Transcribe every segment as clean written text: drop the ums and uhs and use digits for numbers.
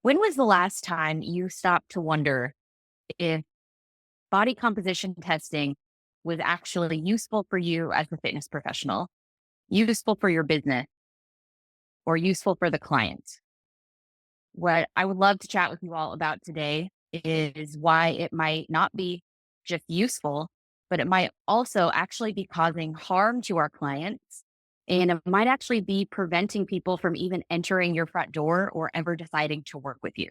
When was the last time you stopped to wonder if body composition testing was actually useful for you as a fitness professional, useful for your business, or useful for the client? What I would love to chat with you all about today is why it might not be just useful, but it might also actually be causing harm to our clients. And it might actually be preventing people from even entering your front door or ever deciding to work with you.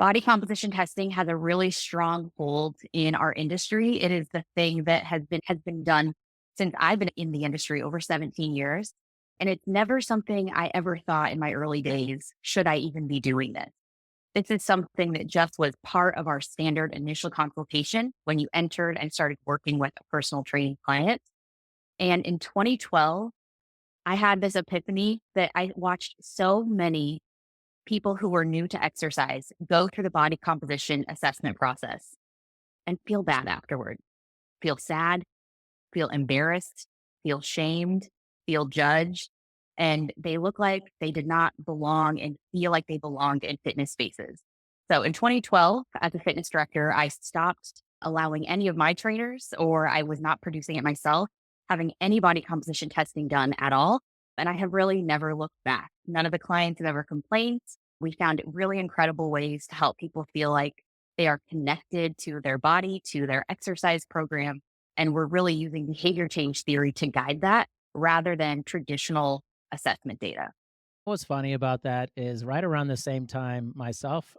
Body composition testing has a really strong hold in our industry. It is the thing that has been done since I've been in the industry over 17 years. And it's never something I ever thought in my early days, should I even be doing this? This is something that just was part of our standard initial consultation when you entered and started working with a personal training client. And in 2012, I had this epiphany that I watched so many people who were new to exercise go through the body composition assessment process and feel bad afterward, feel sad, feel embarrassed, feel shamed, feel judged. And they look like they did not belong and feel like they belonged in fitness spaces. So in 2012, as a fitness director, I stopped allowing any of my trainers, or I was not producing it myself, having any body composition testing done at all. And I have really never looked back. None of the clients have ever complained. We found really incredible ways to help people feel like they are connected to their body, to their exercise program. And we're really using behavior change theory to guide that rather than traditional assessment data. What's funny about that is right around the same time, myself,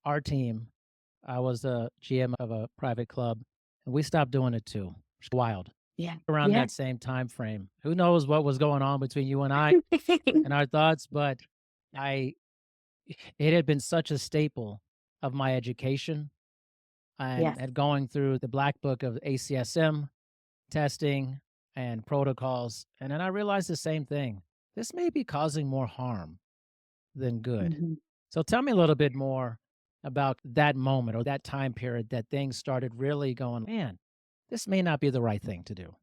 our team, I was the GM of a private club, and we stopped doing it too. It's wild. Yeah. Around Yeah. that same time frame. Who knows what was going on between you and I and our thoughts, but I it had been such a staple of my education Yes. and going through the black book of ACSM testing and protocols. And then I realized the same thing. This may be causing more harm than good. Mhm. So tell me a little bit more about that moment or that time period that things started really going, man, this may not be the right thing to do.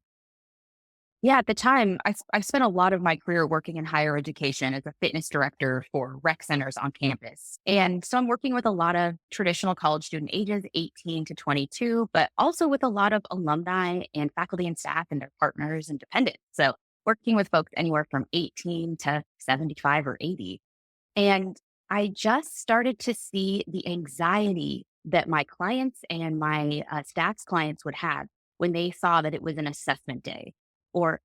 Yeah, at the time, I spent a lot of my career working in higher education as a fitness director for rec centers on campus. And so I'm working with a lot of traditional college student ages, 18 to 22, but also with a lot of alumni and faculty and staff and their partners and dependents. So working with folks anywhere from 18 to 75 or 80. And I just started to see the anxiety that my clients and my staff's clients would have when they saw that it was an assessment day, or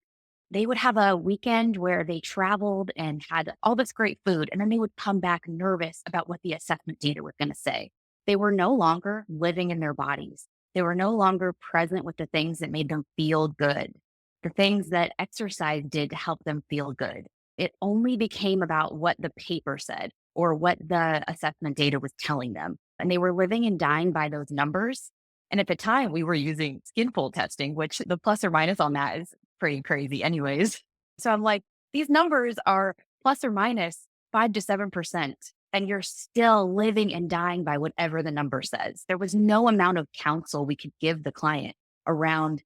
they would have a weekend where they traveled and had all this great food, and then they would come back nervous about what the assessment data was going to say. They were no longer living in their bodies. They were no longer present with the things that made them feel good, the things that exercise did to help them feel good. It only became about what the paper said or what the assessment data was telling them. And they were living and dying by those numbers. And at the time, we were using skin fold testing, which the plus or minus on that is pretty crazy, anyways. So I'm like, these numbers are plus or minus 5 to 7%, and you're still living and dying by whatever the number says. There was no amount of counsel we could give the client around,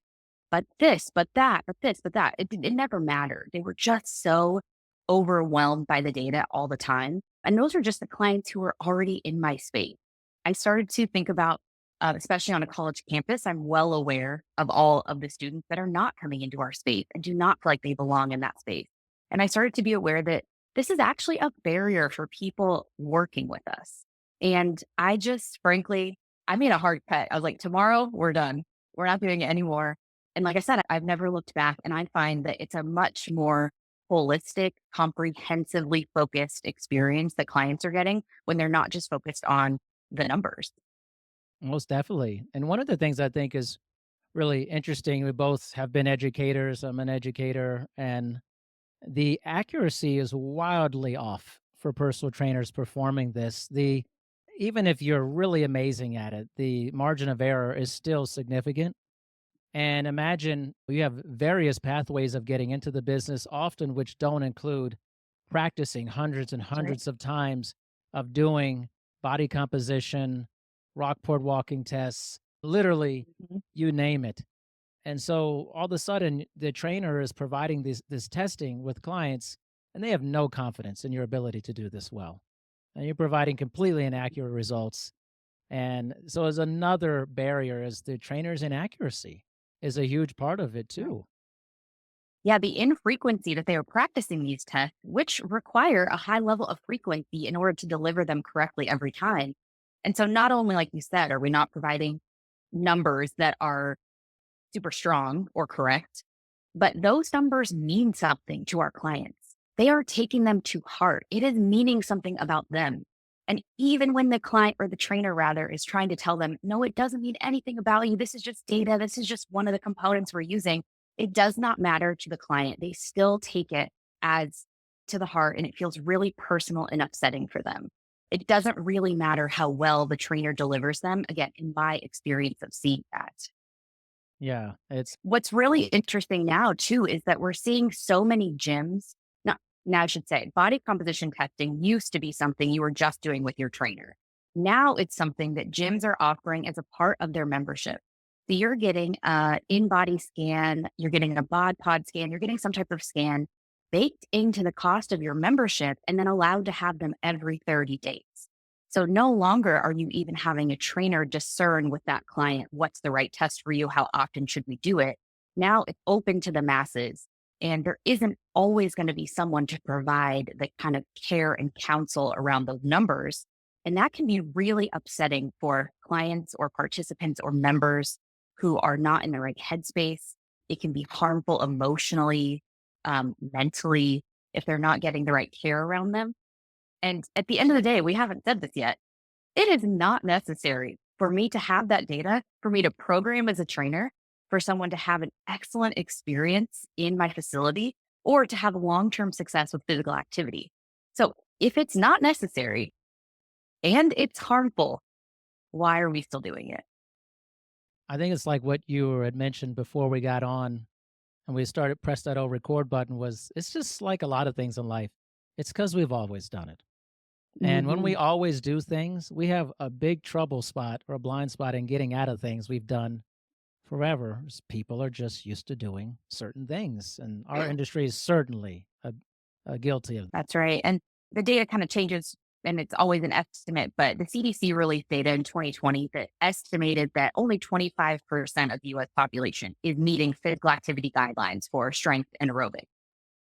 but this, but that, but this, but that. It never mattered. They were just so overwhelmed by the data all the time. And those are just the clients who were already in my space. I started to think about, especially on a college campus, I'm well aware of all of the students that are not coming into our space and do not feel like they belong in that space. And I started to be aware that this is actually a barrier for people working with us. And I just, frankly, I made a hard cut. I was like, tomorrow, we're done. We're not doing it anymore. And like I said, I've never looked back, and I find that it's a much more holistic, comprehensively focused experience that clients are getting when they're not just focused on the numbers. Most definitely. And one of the things I think is really interesting, we both have been educators. I'm an educator, and the accuracy is wildly off for personal trainers performing this. The Even if you're really amazing at it, the margin of error is still significant. And imagine you have various pathways of getting into the business, often which don't include practicing hundreds and That's right. hundreds of times of doing body composition, rockport walking tests, literally, Mhm. you name it. And so all of a sudden, the trainer is providing this testing with clients, and they have no confidence in your ability to do this well. and you're providing completely inaccurate results. And so as another barrier is the trainer's inaccuracy is a huge part of it Right. too. Yeah, the infrequency that they are practicing these tests, which require a high level of frequency in order to deliver them correctly every time. And so, not only, like you said, are we not providing numbers that are super strong or correct, but those numbers mean something to our clients. They are taking them to heart. It is meaning something about them. And even when the client or the trainer, rather, is trying to tell them, no, it doesn't mean anything about you. This is just data. This is just one of the components we're using. It does not matter to the client. They still take it as to the heart, and it feels really personal and upsetting for them. It doesn't really matter how well the trainer delivers them. Again, in my experience of seeing that. Yeah, it's What's really interesting now too is that we're seeing so many gyms. Not now, I should say, body composition testing used to be something you were just doing with your trainer. Now it's something that gyms are offering as a part of their membership. So you're getting a in-body scan, you're getting a bod pod scan, you're getting some type of scan baked into the cost of your membership and then allowed to have them every 30 days. So no longer are you even having a trainer discern with that client what's the right test for you, how often should we do it. Now it's open to the masses, and there isn't always going to be someone to provide the kind of care and counsel around those numbers. And that can be really upsetting for clients or participants or members who are not in the right headspace. It can be harmful emotionally, mentally, if they're not getting the right care around them. And at the end of the day, we haven't said this yet. It is not necessary for me to have that data, for me to program as a trainer, for someone to have an excellent experience in my facility, or to have long term success with physical activity. So if it's not necessary and it's harmful, why are we still doing it? I think it's like what you had mentioned before we got on and we started press that old record button was it's just like a lot of things in life. It's because we've always done it. And when we Hmm. always do things, we have a big trouble spot or a blind spot in getting out of things we've done forever. People are just used to doing certain things. And our industry is certainly guilty of. That's right. And the data kind of changes and it's always an estimate, but the CDC released data in 2020 that estimated that only 25% of the US population is meeting physical activity guidelines for strength and aerobic.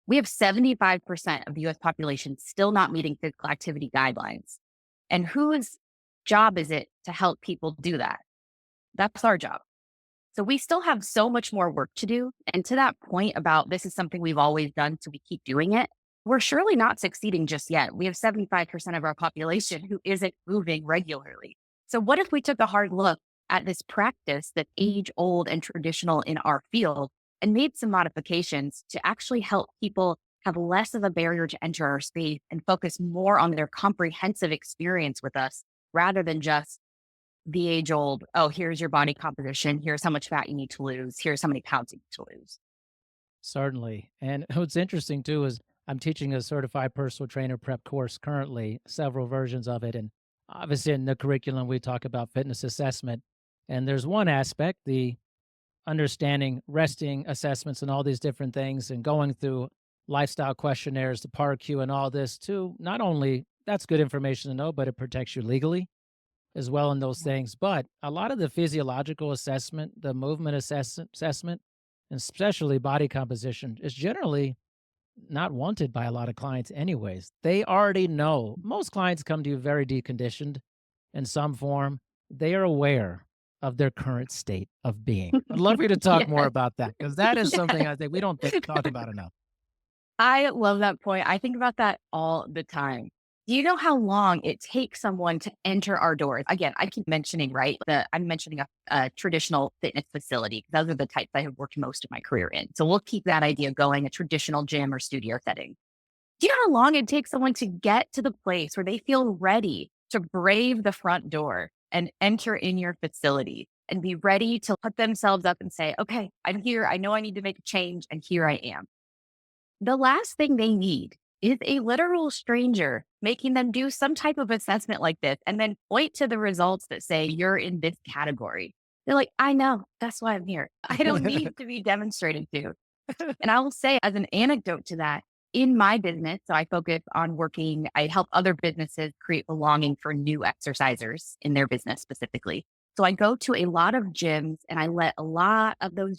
We have 75% of the US population still not meeting physical activity guidelines. And whose job is it to help people do that? That's our job. So we still have so much more work to do. And to that point about this is something we've always done, so we keep doing it, we're surely not succeeding just yet. We have 75% of our population who isn't moving regularly. So what if we took a hard look at this practice that's age old and traditional in our field and made some modifications to actually help people have less of a barrier to enter our space and focus more on their comprehensive experience with us rather than just the age old, oh, here's your body composition. Here's how much fat you need to lose. Here's how many pounds you need to lose. Certainly. And what's interesting too is I'm teaching a certified personal trainer prep course currently, several versions of it. And obviously, in the curriculum, we talk about fitness assessment. And there's one aspect, the understanding resting assessments and all these different things, and going through lifestyle questionnaires, the PAR-Q, and all this too. Not only that's good information to know, but it protects you legally as well in those things. But a lot of the physiological assessment, the movement assessment, and especially body composition, is generally not wanted by a lot of clients, anyways. They already know. Most clients come to you very deconditioned in some form. They are aware of their current state of being. I'd love for you to talk more Yes. about that because that is something Yeah. I think we don't talk about enough. I love that point. I think about that all the time. Do you know how long it takes someone to enter our doors? Again, I keep mentioning, right? I'm mentioning a traditional fitness facility. Those are the types I have worked most of my career in. So we'll keep that idea going, a traditional gym or studio setting. Do you know how long it takes someone to get to the place where they feel ready to brave the front door and enter in your facility and be ready to put themselves up and say, okay, I'm here. I know I need to make a change, and here I am. The last thing they need is a literal stranger making them do some type of assessment like this and then point to the results that say you're in this category. They're like, I know, that's why I'm here. I don't need to be demonstrated to. And I will say, as an anecdote to that, in my business, so I focus on working, I help other businesses create belonging for new exercisers in their business specifically. So I go to a lot of gyms and I let a lot of those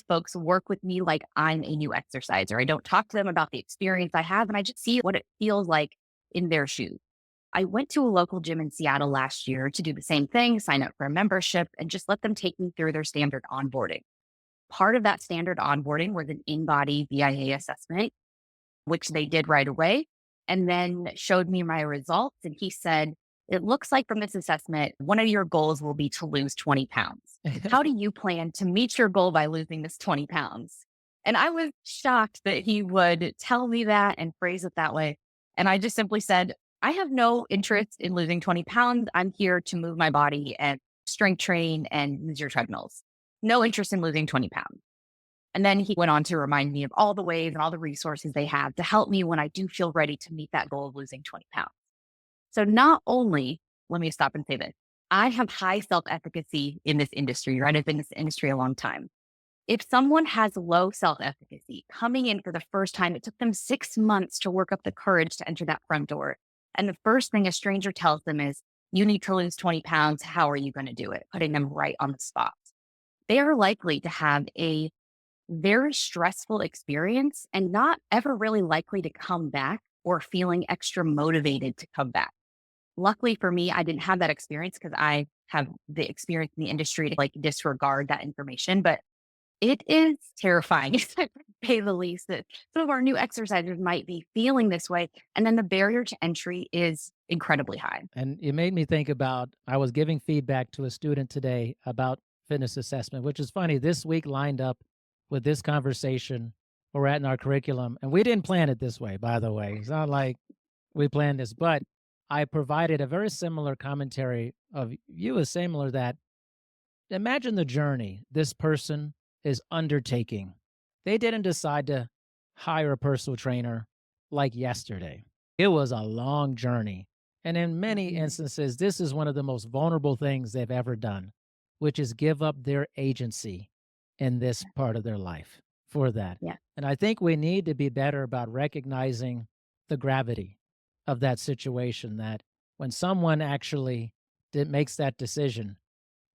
folks work with me like I'm a new exerciser. I don't talk to them about the experience I have and I just see what it feels like in their shoes. I went to a local gym in Seattle last year to do the same thing, sign up for a membership and just let them take me through their standard onboarding. Part of that standard onboarding was an in-body VIA assessment, which they did right away, and then showed me my results. And he said, it looks like from this assessment, one of your goals will be to lose 20 pounds. How do you plan to meet your goal by losing this 20 pounds? And I was shocked that he would tell me that and phrase it that way. And I just simply said, I have no interest in losing 20 pounds. I'm here to move my body and strength train and use your treadmills. No interest in losing 20 pounds. And then he went on to remind me of all the ways and all the resources they have to help me when I do feel ready to meet that goal of losing 20 pounds. So not only, let me stop and say this, I have high self efficacy in this industry, right? I've been in this industry a long time. If someone has low self efficacy coming in for the first time, it took them 6 months to work up the courage to enter that front door. And the first thing a stranger tells them is, you need to lose 20 pounds. How are you going to do it? Putting them right on the spot. They are likely to have a very stressful experience and not ever really likely to come back or feeling extra motivated to come back. Luckily for me, I didn't have that experience because I have the experience in the industry to like disregard that information. But it is terrifying, to say the least, that some of our new exercisers might be feeling this way. And then the barrier to entry is incredibly high. And it made me think about I was giving feedback to a student today about fitness assessment, which is funny. This week lined up with this conversation we're at in our curriculum. And we didn't plan it this way, by the way. It's not like we planned this, but I provided a very similar commentary of you as similar that imagine the journey this person is undertaking. They didn't decide to hire a personal trainer like yesterday. It was a long journey. And in many Mhm. instances, this is one of the most vulnerable things they've ever done, which is give up their agency in this part of their life for that. Yeah. And I think we need to be better about recognizing the gravity of that situation that when someone actually makes that decision,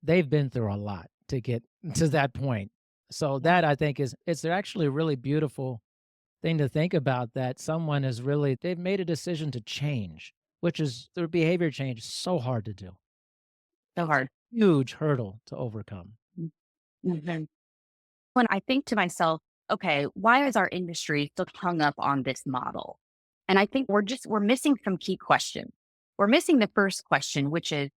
they've been through a lot to get to that point. So Yeah. that I think is it's actually a really beautiful thing to think about that someone is really they've made a decision to change, which is their behavior change is so hard to do. So hard. Huge hurdle to overcome. Mhm. When I think to myself, okay, why is our industry still hung up on this model? And I think we're missing some key questions. We're missing the first question, which is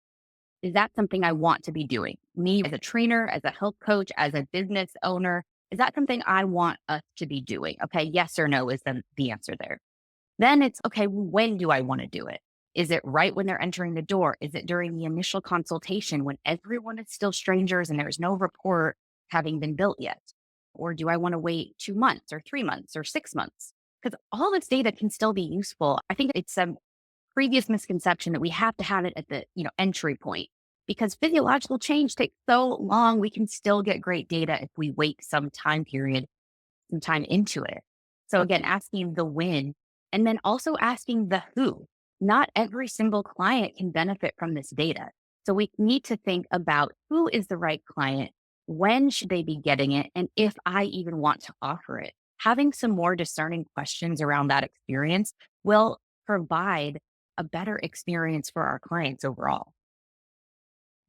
that something I want to be doing? Me as a trainer, as a health coach, as a business owner, is that something I want us to be doing? Okay, yes or no is the answer there. Then it's okay, when do I want to do it? Is it right when they're entering the door? Is it during the initial consultation when everyone is still strangers and there's no rapport having been built yet? Or do I want to wait 2 months or 3 months or 6 months? Because all this data can still be useful. I think it's a previous misconception that we have to have it at the entry point because physiological change takes so long. We can still get great data if we wait some time period, some time into it. So again, asking the when and then also asking the who. Not every single client can benefit from this data. So we need to think about who is the right client, when should they be getting it, and if I even want to offer it. Having some more discerning questions around that experience will provide a better experience for our clients overall.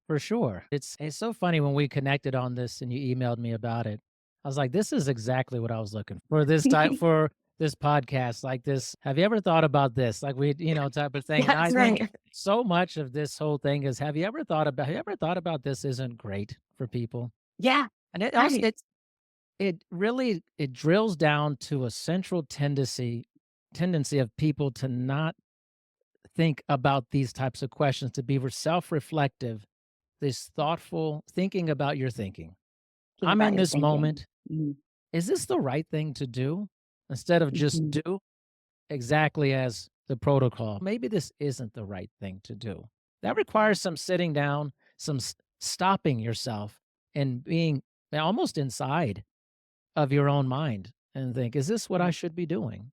For sure. It's so funny when we connected on this and you emailed me about it. I was like, this is exactly what I was looking for this type for this podcast like this. Have you ever thought about this? Like we, type of thing. And I That's think right. so much of this whole thing is have you ever thought about this isn't great for people? Yeah. And it also Right. it really it drills down to a central tendency of people to not think about these types of questions, to be self-reflective, this thoughtful thinking about your thinking. Think I'm about in your this thinking. moment. Mm, Is this the right thing to do? Instead of just mhm. do exactly as the protocol. Maybe this isn't the right thing to do. That requires some sitting down, some stopping yourself and being almost inside of your own mind and think, is this what I should be doing?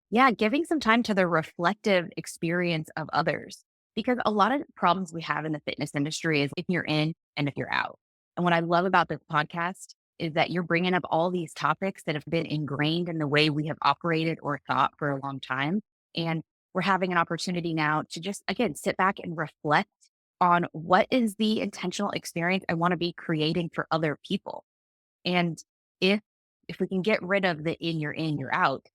Yeah, giving some time to the reflective experience of others. Because a lot of the problems we have in the fitness industry is if you're in and if you're out. And what I love about this podcast is that you're bringing up all these topics that have been ingrained in the way we have operated or thought for a long time. And we're having an opportunity now to just, again, sit back and reflect on what is the intentional experience I want to be creating for other people. And if if we can get rid of the in, you're out.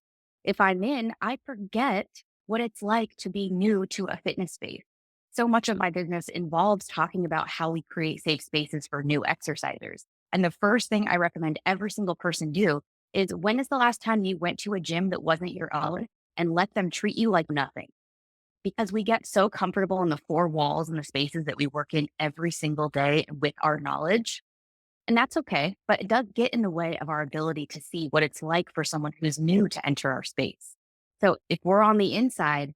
If I'm in, I forget what it's like to be new to a fitness space. So much of my business involves talking about how we create safe spaces for new exercisers. And the first thing I recommend every single person do is when is the last time you went to a gym that wasn't your own and let them treat you like nothing? Because we get so comfortable in the four walls and the spaces that we work in every single day with our knowledge, and that's okay, but it does get in the way of our ability to see what it's like for someone who's new to enter our space. So if we're on the inside,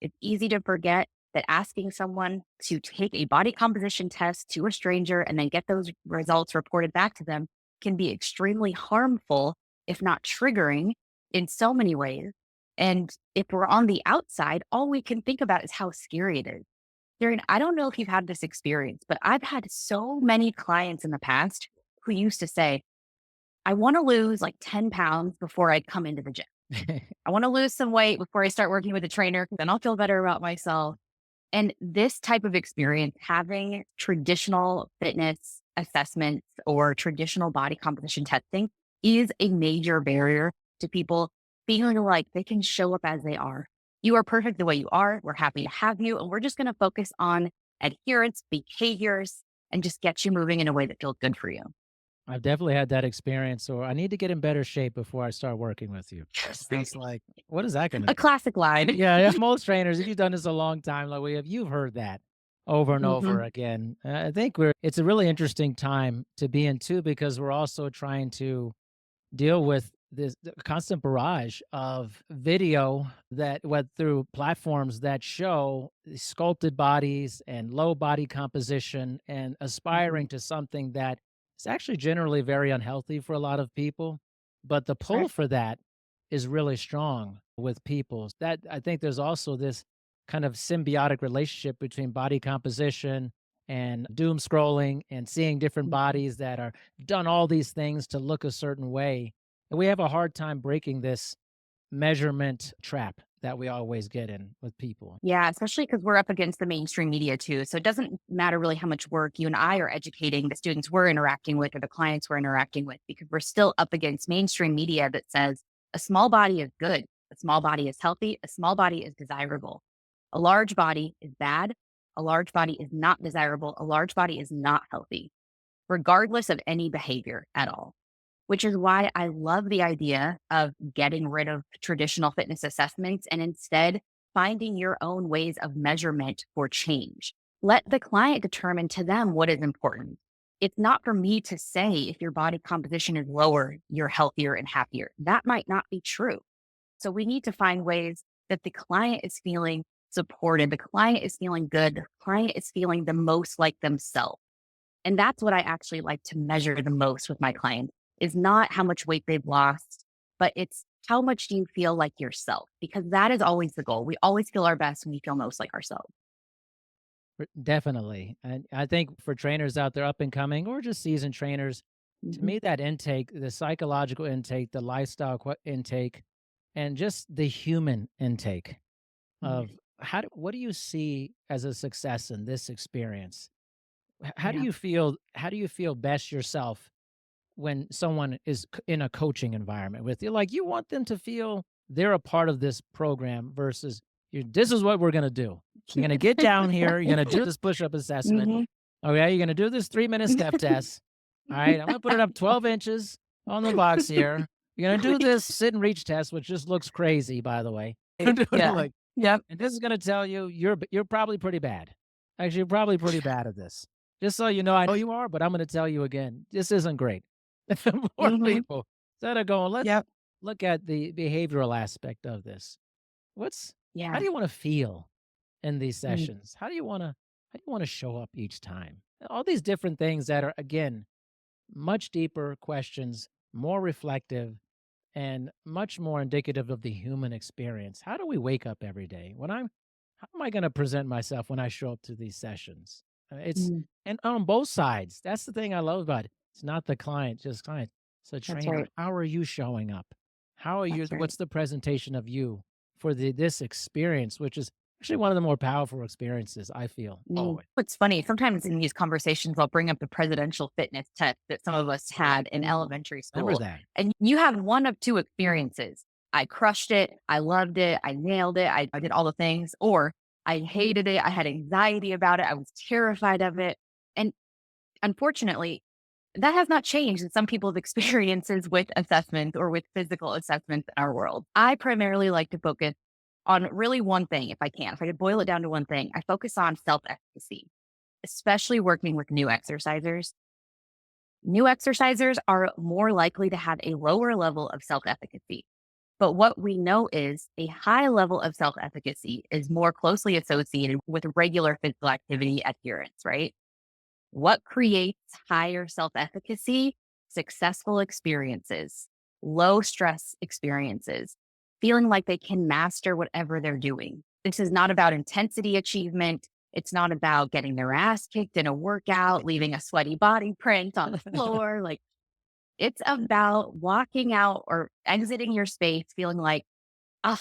it's easy to forget that asking someone to take a body composition test to a stranger and then get those results reported back to them can be extremely harmful, if not triggering, in so many ways. And if we're on the outside, all we can think about is how scary it is. Darren, I don't know if you've had this experience, but I've had so many clients in the past who used to say, I want to lose like 10 pounds before I come into the gym. I want to lose some weight before I start working with a trainer, because then I'll feel better about myself. And this type of experience, having traditional fitness assessments or traditional body composition testing, is a major barrier to people feeling like they can show up as they are. You are perfect the way you are. We're happy to have you. And we're just going to focus on adherence, behaviors, and just get you moving in a way that feels good for you. I've definitely had that experience, so I need to get in better shape before I start working with you. Interesting. It's like, what is that gonna A do? classic line. Yeah, yeah, most trainers, if you've done this a long time like we have, you've heard that over and over Hmm. again. I think it's a really interesting time to be in too, because we're also trying to deal with this the constant barrage of video that went through platforms that show sculpted bodies and low body composition and Hmm. aspiring to something that is actually generally very unhealthy for a lot of people. But the pull Right. for that is really strong with people. That I think there's also this kind of symbiotic relationship between body composition and doom scrolling and seeing different Mhm. bodies that are done all these things to look a certain way. And we have a hard time breaking this measurement trap that we always get in with people. Yeah, especially because we're up against the mainstream media too. So it doesn't matter really how much work you and I are educating the students we're interacting with or the clients we're interacting with, because we're still up against mainstream media that says a small body is good, a small body is healthy, a small body is desirable. A large body is bad, a large body is not desirable, a large body is not healthy, regardless of any behavior at all. Which is why I love the idea of getting rid of traditional fitness assessments and instead finding your own ways of measurement for change. Let the client determine to them what is important. It's not for me to say if your body composition is lower, you're healthier and happier. That might not be true. So we need to find ways that the client is feeling supported, the client is feeling good, the client is feeling the most like themselves. And that's what I actually like to measure the most with my clients, is not how much weight they've lost, but it's how much do you feel like yourself? Because that is always the goal. We always feel our best when we feel most like ourselves. Definitely. And I think for trainers out there up and coming or just seasoned trainers, to Mhm. me, that intake, the psychological intake, the lifestyle intake, and just the human intake of Mhm. what do you see as a success in this experience? How do Yeah. you feel? How do you feel best yourself when someone is in a coaching environment with you? Like you want them to feel they're a part of this program versus this is what we're going to do. You're going to get down here. You're going to do this push up assessment. Mhm. Okay. You're going to do this 3 minute step test. All right. I'm going to put it up 12 inches on the box here. You're going to do this sit and reach test, which just looks crazy, by the way. Yeah. Like, Yep. and this is going to tell you you're probably pretty bad. Actually, you're probably pretty bad at this. Just so you know, I know you are, but I'm going to tell you again, this isn't great. More Mhm. people instead of going, let's Yep. look at the behavioral aspect of this. How Yeah. do you want to feel in these Mm. sessions? How do you want to show up each time? All these different things that are again much deeper questions more reflective, and much more indicative of the human experience. How do we wake up every day? How am I going to present myself when I show up to these sessions? It's Mm, and on both sides. That's the thing I love about it. It's not the client, just client. It's a that's trainer. right. How are you showing up? How are you? That's right. What's the presentation of you for this experience, which is actually one of the more powerful experiences I feel always. It's funny. Sometimes in these conversations, I'll bring up the presidential fitness test that some of us had in elementary Remember school. that. And you have one of two experiences. I crushed it. I loved it. I nailed it. I did all the things. Or I hated it. I had anxiety about it. I was terrified of it. And unfortunately, that has not changed in some people's experiences with assessments or with physical assessments in our world. I primarily like to focus on really one thing if I can. If I could boil it down to one thing, I focus on self efficacy, especially working with new exercisers. New exercisers are more likely to have a lower level of self efficacy. But what we know is a high level of self efficacy is more closely associated with regular physical activity adherence, right? What creates higher self efficacy? Successful experiences, low stress experiences, feeling like they can master whatever they're doing. This is not about intensity achievement. It's not about getting their ass kicked in a workout, leaving a sweaty body print on the floor. Like it's about walking out or exiting your space feeling like, oh,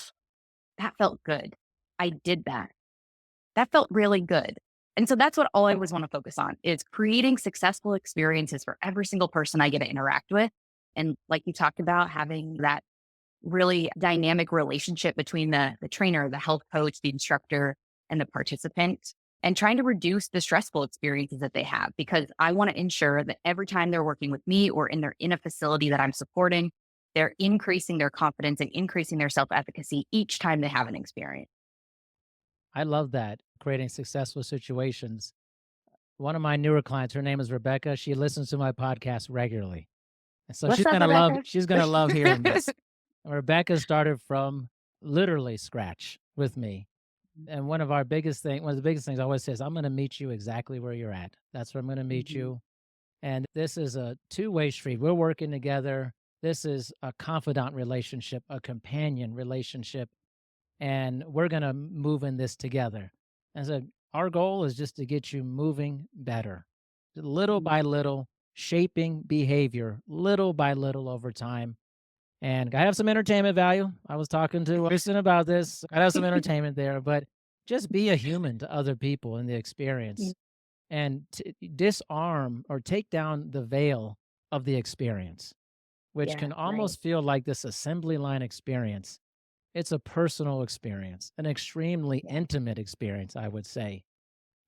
that felt good. I did that. That felt really good. And so that's what I always want to focus on is creating successful experiences for every single person I get to interact with. And like you talked about, having that really dynamic relationship between the trainer, the health coach, the instructor, and the participant, and trying to reduce the stressful experiences that they have. Because I want to ensure that every time they're working with me or they're in a facility that I'm supporting, they're increasing their confidence and increasing their self efficacy each time they have an experience. I love that, creating successful situations. One of my newer clients, her name is Rebecca. She listens to my podcast regularly. And so What's up, Rebecca? she's gonna love hearing this. Rebecca started from literally scratch with me. And one of the biggest things I always says, I'm gonna meet you exactly where you're at. That's where I'm gonna meet Mhm. you. And this is a two-way street. We're working together. This is a confidant relationship, a companion relationship, and we're going to move in this together. And so our goal is just to get you moving better, little Mhm. by little, shaping behavior little by little over time. And I have some entertainment value. I was talking to Kristen about this. I have some entertainment there, but just be a human to other people in the Mm. experience and disarm or take down the veil of the experience, which Yeah, can right. almost feel like this assembly line experience. It's a personal experience, an extremely Yeah. intimate experience, I would say.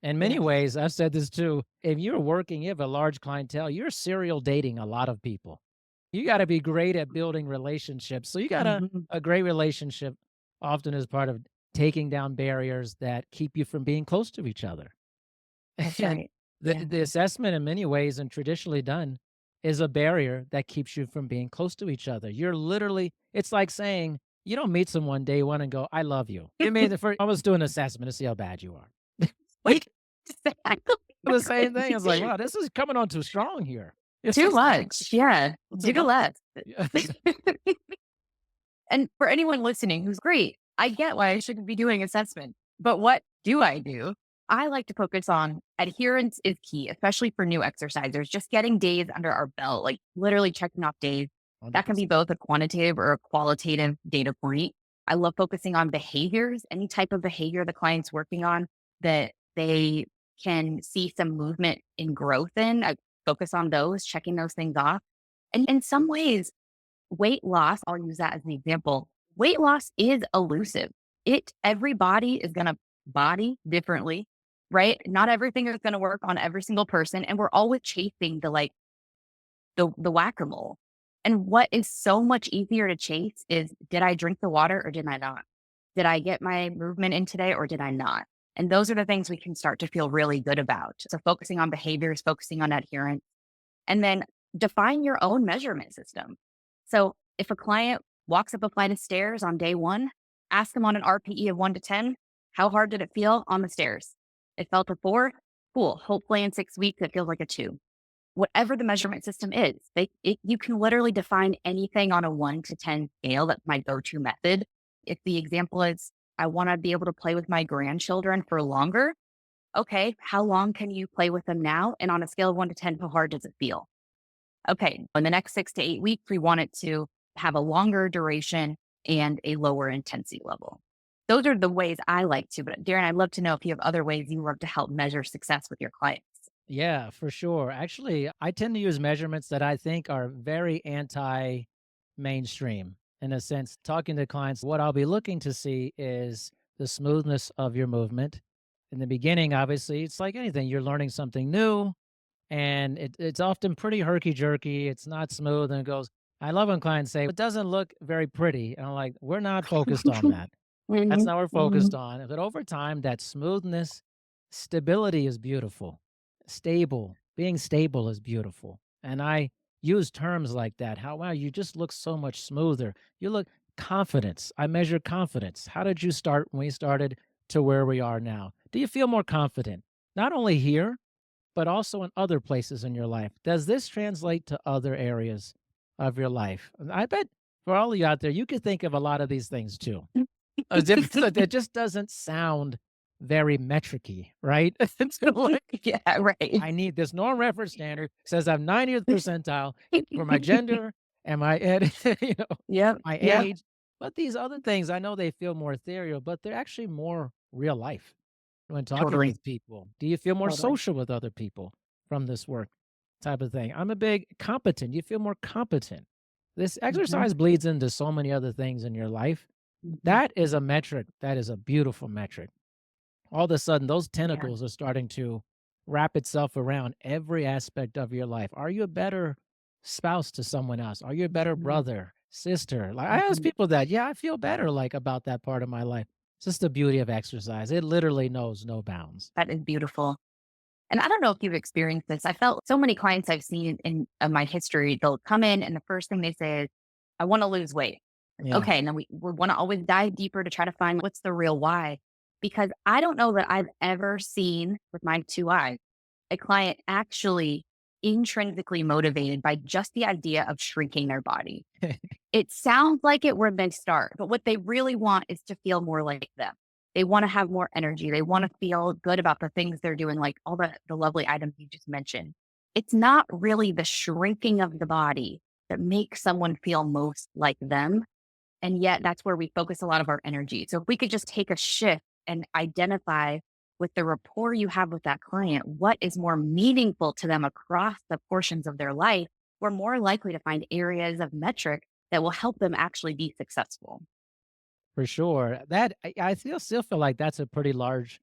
In many Yes. ways, I've said this too. If you're working, you have a large clientele, you're serial dating a lot of people. You got to be great at building relationships. So you got Mhm. a great relationship often is part of taking down barriers that keep you from being close to each other. That's And right. Yeah. the assessment in many ways and traditionally done is a barrier that keeps you from being close to each other. You're literally it's like saying you don't meet someone day one and go, "I love you." You mean the first I was doing an assessment to see how bad you are. We Exactly. do the same thing. It's like, wow, this is coming on too strong here. It's Too just like, much. Yeah. it's Do enough. less. Yeah. And for anyone listening who's great, I get why I shouldn't be doing assessment. But what do I do? I like to focus on adherence is key, especially for new exercisers, just getting days under our belt, like literally checking off days. That can be 100%. both a quantitative or a qualitative data point. I love focusing on behaviors, any type of behavior the client's working on that they can see some movement in growth in. I focus on those, checking those things off. And in some ways, weight loss, I'll use that as an example. Weight loss is elusive. Every body is going to body differently, right? Not everything is going to work on every single person. And we're always chasing the whack-a-mole. And what is so much easier to chase is did I drink the water or did I not? Did I get my movement in today or did I not? And those are the things we can start to feel really good about. So focusing on behaviors, focusing on adherence, and then define your own measurement system. So if a client walks up a flight of stairs on day one, ask them on an RPE of 1 to 10, how hard did it feel on the stairs? It felt a 4. Cool. Hopefully in 6 weeks, it feels like a 2. whatever the measurement system is. You can literally define anything on a 1 to 10 scale. That's my go-to method. If the example is, I want to be able to play with my grandchildren for longer. Okay, how long can you play with them now? And on a scale of 1 to 10, how hard does it feel? Okay, in the next 6 to 8 weeks, we want it to have a longer duration and a lower intensity level. Those are the ways I like to. But Darren, I'd love to know if you have other ways you work to help measure success with your clients. Yeah, for sure. Actually, I tend to use measurements that I think are very anti mainstream. In a sense, talking to clients, what I'll be looking to see is the smoothness of your movement. In the beginning, obviously, it's like anything, you're learning something new and it's often pretty herky jerky. It's not smooth and it goes, I love when clients say, it doesn't look very pretty. And I'm like, we're not focused on that. That's Mhm, not what we're focused mhm. on. But over time, that smoothness, stability is beautiful. Stable, being stable is beautiful. And I use terms like that. How, wow, you just look so much smoother. You look confidence. I measure confidence. How did you start when we started to where we are now? Do you feel more confident? Not only here, but also in other places in your life. Does this translate to other areas of your life? And I bet for all of you out there, you could think of a lot of these things too. As if it just doesn't sound very metricy, right? It's like Yeah, right. I need this norm reference standard says I'm 90th percentile for my gender and my Yep, my yep, age. But these other things, I know they feel more ethereal, but they're actually more real life when talking totally, with people. Do you feel more totally. social with other people from this work type of thing? I'm a big competent. You feel more competent. This Mhm, exercise bleeds into so many other things in your life. mhm. That is a metric. That is a beautiful metric. All of a sudden, those Yeah. tentacles are starting to wrap itself around every aspect of your life. Are you a better spouse to someone else? Are you a better Mhm, brother, sister? Like I ask mhm. people that, yeah, I feel better like about that part of my life. It's just the beauty of exercise. It literally knows no bounds. That is beautiful. And I don't know if you've experienced this. I felt so many clients I've seen in my history, they'll come in and the first thing they say is, I want to lose weight. Yeah. Okay. And then we want to always dive deeper to try to find what's the real why. Because I don't know that I've ever seen with my two eyes a client actually intrinsically motivated by just the idea of shrinking their body. It sounds like it where they start, but what they really want is to feel more like them. They want to have more energy. They want to feel good about the things they're doing, like all the lovely items you just mentioned. It's not really the shrinking of the body that makes someone feel most like them. And yet that's where we focus a lot of our energy. So if we could just take a shift and identify with the rapport you have with that client, what is more meaningful to them across the portions of their life, we're more likely to find areas of metric that will help them actually be successful. For sure. That I still feel like that's a pretty large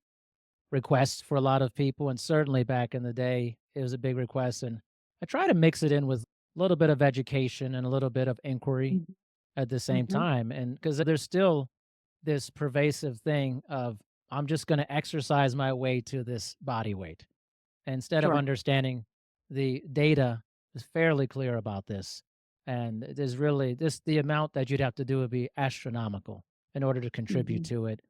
request for a lot of people. And certainly back in the day, it was a big request. And I try to mix it in with a little bit of education and a little bit of inquiry Mhm. at the same Mhm. time. And because there's still this pervasive thing of, I'm just going to exercise my way to this body weight. Instead of Sure. understanding the data is fairly clear about this. And it is really this the amount that you'd have to do would be astronomical in order to contribute Mhm. to it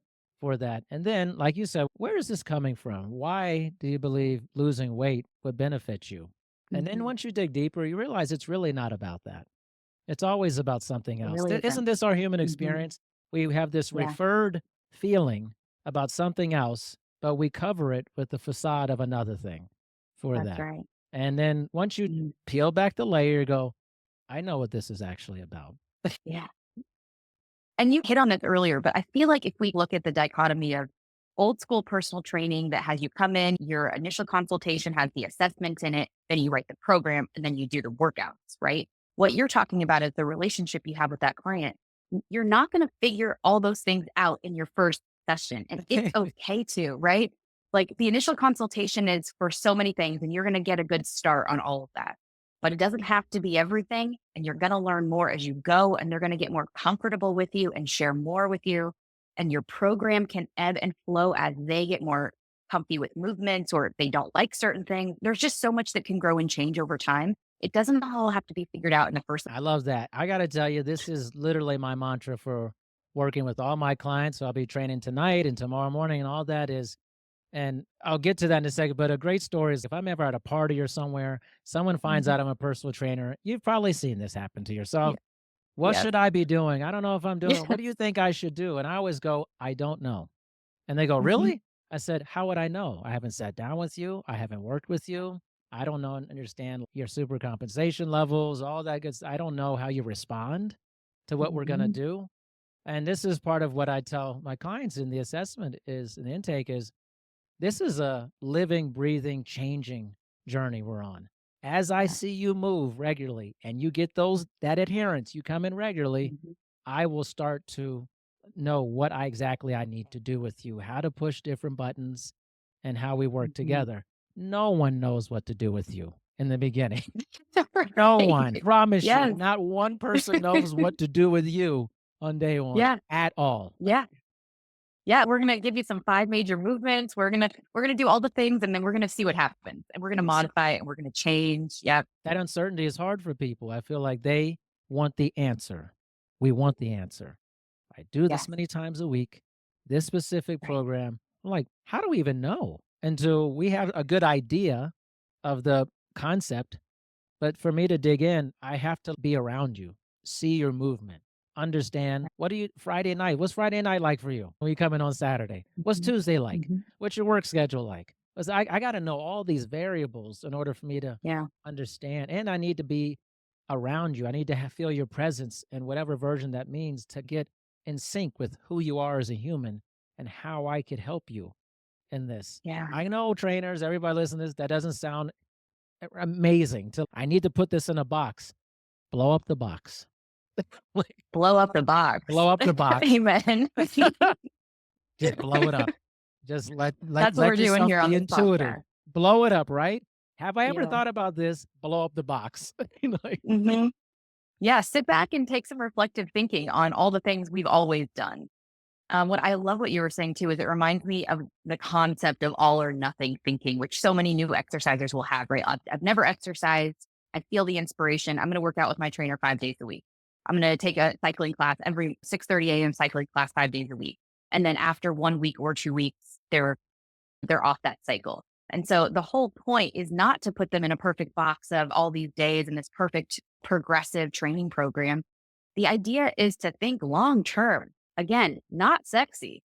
for that. And then, like you said, where is this coming from? Why do you believe losing weight would benefit you? And then Mhm. once you dig deeper, you realize it's really not about that. It's always about something It else. really Isn't isn't. this our human Mhm. experience? We have this Yeah, referred feeling about something else, but we cover it with the facade of another thing for that's that. right. And then once you Mhm. peel back the layer, you go, I know what this is actually about. Yeah. And you hit on it earlier, but I feel like if we look at the dichotomy of old school personal training that has you come in, your initial consultation has the assessments in it, then you write the program, and then you do the workouts, right? What you're talking about is the relationship you have with that client. You're not going to figure all those things out in your first session, and it's okay to, right? Like the initial consultation is for so many things, and you're going to get a good start on all of that, but it doesn't have to be everything. And you're going to learn more as you go, and they're going to get more comfortable with you and share more with you. And your program can ebb and flow as they get more comfy with movements or if they don't like certain things. There's just so much that can grow and change over time. It doesn't all have to be figured out in the first. I love that. I got to tell you, this is literally my mantra for working with all my clients. So I'll be training tonight and tomorrow morning, and all that is And I'll get to that in a second, but a great story is if I'm ever at a party or somewhere, someone finds Mhm. out I'm a personal trainer, you've probably seen this happen to yourself. Yeah. "What Yes. should I be doing? I don't know if I'm doing it. What Yes. do you think I should do?" And I always go, "I don't know." And they go, Mhm. "Really?" I said, "How would I know? I haven't sat down with you. I haven't worked with you. I don't know and understand your super compensation levels, all that good I don't know how you respond to what we're gonna Mhm. do." And this is part of what I tell my clients in the assessment is in the intake is this is a living, breathing, changing journey we're on. As I Yeah. see you move regularly and you get those that adherence, you come in regularly, Mhm. I will start to know what I exactly I need to do with you, how to push different buttons and how we work Mhm. together. No one knows what to do with you in the beginning. No one, Right. promise you, Yes. not one person knows what to do with you on day one Yeah. at all. Yeah. Yeah, we're gonna give you some 5 major movements. We're gonna do all the things, and then we're gonna see what happens, and we're gonna modify it, and we're gonna change. Yep. That uncertainty is hard for people. I feel like they want the answer. We want the answer. I do this Yes. many times a week, this specific Right. program. I'm like, how do we even know until we have a good idea of the concept? But for me to dig in, I have to be around you, see your movement, understand what do you Friday night? What's Friday night like for you when you come in on Saturday? What's Mhm. Tuesday like? Mhm. What's your work schedule like? Because I got to know all these variables in order for me to Yeah. understand. And I need to be around you. I need to feel your presence in whatever version that means to get in sync with who you are as a human and how I could help you in this. Yeah. I know trainers, everybody listen to this, that doesn't sound amazing. To I need to put this in a box. Blow up the box. Like, Blow up the box. blow up the box. Amen. Just blow it up. Just let let That's what we're let doing yourself here on be this intuitive. podcast. Blow it up, right? Have I ever Yeah. thought about this? Blow up the box. Like, Mhm. Yeah, sit back and take some reflective thinking on all the things we've always done. What I love what you were saying too is it reminds me of the concept of all or nothing thinking, which so many new exercisers will have, right? I've never exercised. I feel the inspiration. I'm going to work out with my trainer 5 days a week. I'm going to take a cycling class every 6:30 a.m. cycling class 5 days a week. And then after 1 week or 2 weeks, they're off that cycle. And so the whole point is not to put them in a perfect box of all these days and this perfect progressive training program. The idea is to think long term. Again, not sexy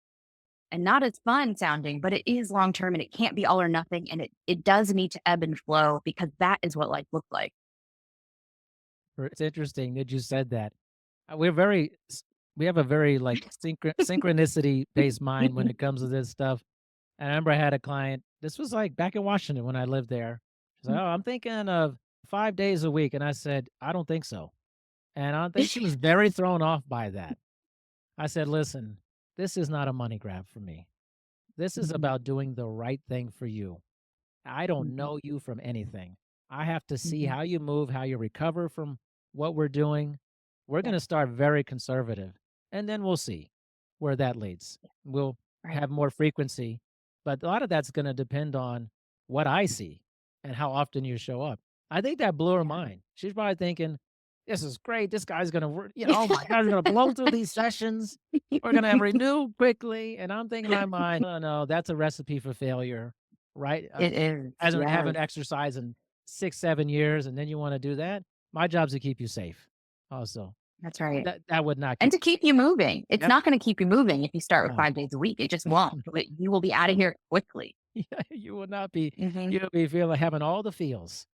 and not as fun sounding, but it is long term and it can't be all or nothing. And it does need to ebb and flow because that is what life looks like. it's interesting that you said that. We're very we have a very like synchronicity based mind when it comes to this stuff. And I remember I had a client. This was like back in Washington when I lived there. She's like, "Oh, I'm thinking of 5 days a week," and I said, "I don't think so." And I don't think she was very thrown off by that. I said, "Listen, this is not a money grab for me. This is Mhm, about doing the right thing for you. I don't mhm, know you from anything. I have to see mhm. how you move, how you recover from what we're doing. We're Yeah, going to start very conservative, and then we'll see where that leads. We'll right. have more frequency, but a lot of that's going to depend on what I see and how often you show up." I think that blew her Yeah. mind. She's probably thinking, "This is great. This guy's going to, oh my God, he's going to blow through these sessions. We're going to renew quickly." And I'm thinking in my mind, no, no, that's a recipe for failure, right? It is. Hasn't Yeah, haven't exercised in 6, 7 years, and then you wanna do that? My job's to keep you safe also. that's right. That would not And keep to keep you moving. It's Yep. not going to keep you moving if you start with No. 5 days a week. It just won't. But you will be out of here quickly. Yeah, you will not be Hmm. you'll be feeling having all the feels.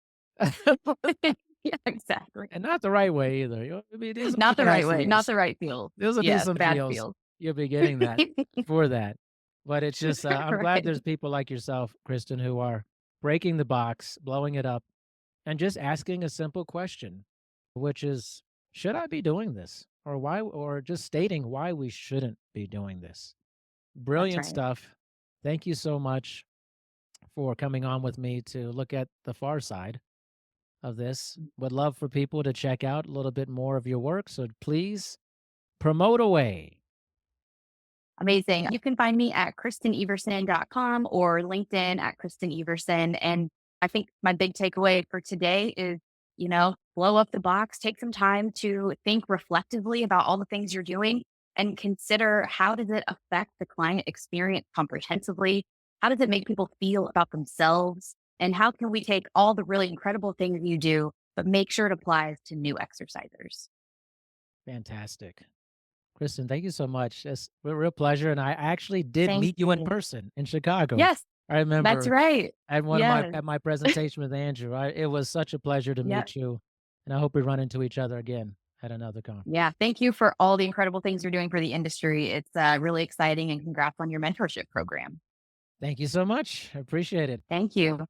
Yeah, exactly. And not the right way either. I mean, these will be Not the bad right way, not feels. the right feel. Those will be Yes, some bad feels. feels. You'll be getting that for that. But it's just, I'm glad Right. there's people like yourself, Kristen, who are breaking the box, blowing it up, and just asking a simple question, which is, should I be doing this? Or why, or just stating why we shouldn't be doing this. That's Brilliant right. stuff. Thank you so much for coming on with me to look at the far side of this. Would love for people to check out a little bit more of your work. So please promote away. Amazing. You can find me at KristinEverson.com or LinkedIn at Kristin Everson. And I think my big takeaway for today is, blow up the box, take some time to think reflectively about all the things you're doing and consider how does it affect the client experience comprehensively. How does it make people feel about themselves? And how can we take all the really incredible things you do, but make sure it applies to new exercisers? Fantastic. Kristen, thank you so much. It's a real pleasure, and I actually did Thank meet you in you. person in Chicago. Yes, I that's remember right. at one of my Yes. at my presentation with Andrew. It was such a pleasure to Yep. meet you, and I hope we run into each other again at another conference. Yeah. Thank you for all the incredible things you're doing for the industry. It's really exciting, and congrats on your mentorship program. Thank you so much. I appreciate it. Thank you.